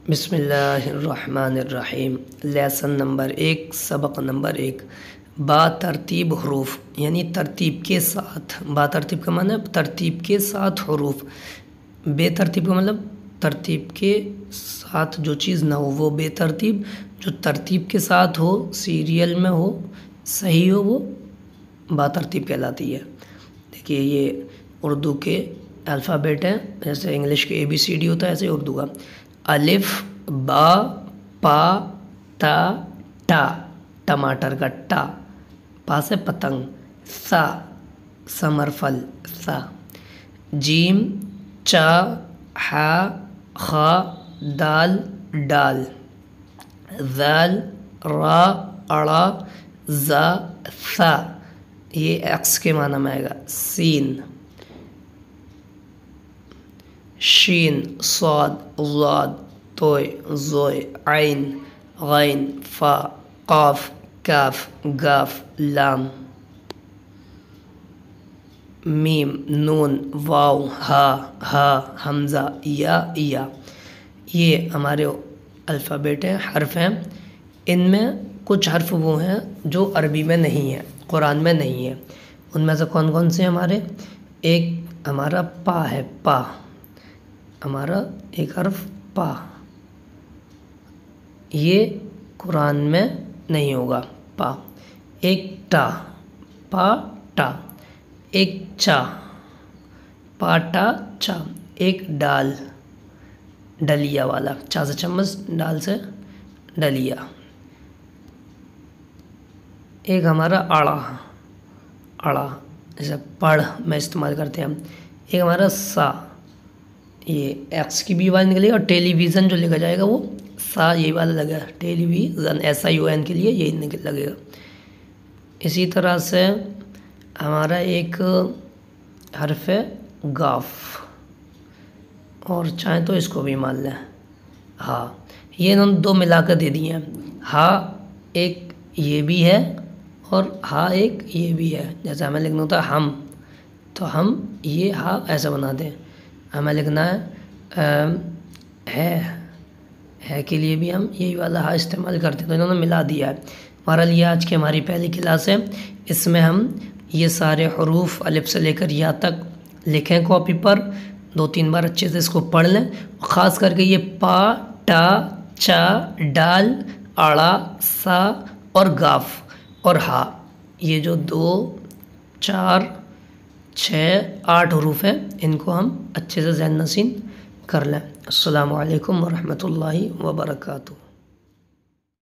बिस्मिल्लाहिर्रहमानिर्रहीम। Lesson number 1, सबक number 1। बा तरतीब हरूफ यानी तरतीब के साथ। बा तरतीब का मतलब तरतीब के साथ हरूफ। बेतरतीब का मतलब तरतीब के साथ जो चीज़ ना हो वो बेतरतीब। जो तरतीब के साथ हो, सीरियल में हो, सही हो, वो बा तरतीब कहलाती है। देखिए ये उर्दू के अल्फ़ाबेट हैं, जैसे इंग्लिश के ABCD होता है ऐसे उर्दू का। अलिफ, बा, पा, ता, टा, टमाटर का टा, पा से पतंग, सा, समरफल, सा, जीम, चा, हा, खा, दाल, डाल, ज़ाल, रा, अड़ा, जा, सा, ये एक्स के माना में आएगा। सीन, शीन, स्वाद, ज़ाद, तोय, ज़ोय, आइन, गैन, फा, काफ, काफ, गाफ, लाम, मीम, नून, वाव, हा, हमज़ा, या। ये हमारे अल्फ़ाबेट हैं, हर्फ हैं। इनमें कुछ हर्फ वो हैं जो अरबी में नहीं है, कुरान में नहीं है। उनमें से कौन कौन से हमारे? एक हमारा पा है, पा, हमारा एक हर्फ पा, ये कुरान में नहीं होगा, पा। एक टा, पा टा। एक चा, पाटा चा। एक डाल, डलिया वाला, चा से चम्मच, डाल से डलिया। एक हमारा अड़ा, अड़ा जैसे पढ़ में इस्तेमाल करते हैं हम। एक हमारा सा, ये एक्स की भी आवाज़ निकलेगी, और टेलीविज़न जो लिखा जाएगा वो सा यही वाला लगेगा, टेलीविज़न SION के लिए यही लगेगा। इसी तरह से हमारा एक हर्फ है गाफ, और चाहे तो इसको भी मान लें हाँ। ये इन्होंने दो मिलाकर दे दिए हैं। हाँ एक ये भी है और हाँ एक ये भी है। जैसे हमें लिखना होता है हम, तो हम ये हाँ ऐसा बना दें। हमें लिखना है के लिए भी हम यही वाला हाँ इस्तेमाल करते हैं, तो इन्होंने मिला दिया है। हमारा लिए आज की हमारी पहली क्लास है, इसमें हम ये सारे हरूफ अलिफ से लेकर या तक लिखें कॉपी पर। 2-3 बार अच्छे से इसको पढ़ लें। ख़ास करके ये पा, टा, चा, डाल, अड़ा, सा और गाफ और हा, ये जो 2, 4, 6, 8 हरूफ हैं, इनको हम अच्छे से ज़हन नशीन कर लें। अस्सलामु अलैकुम वरहमतुल्लाहि वबरकातुहू।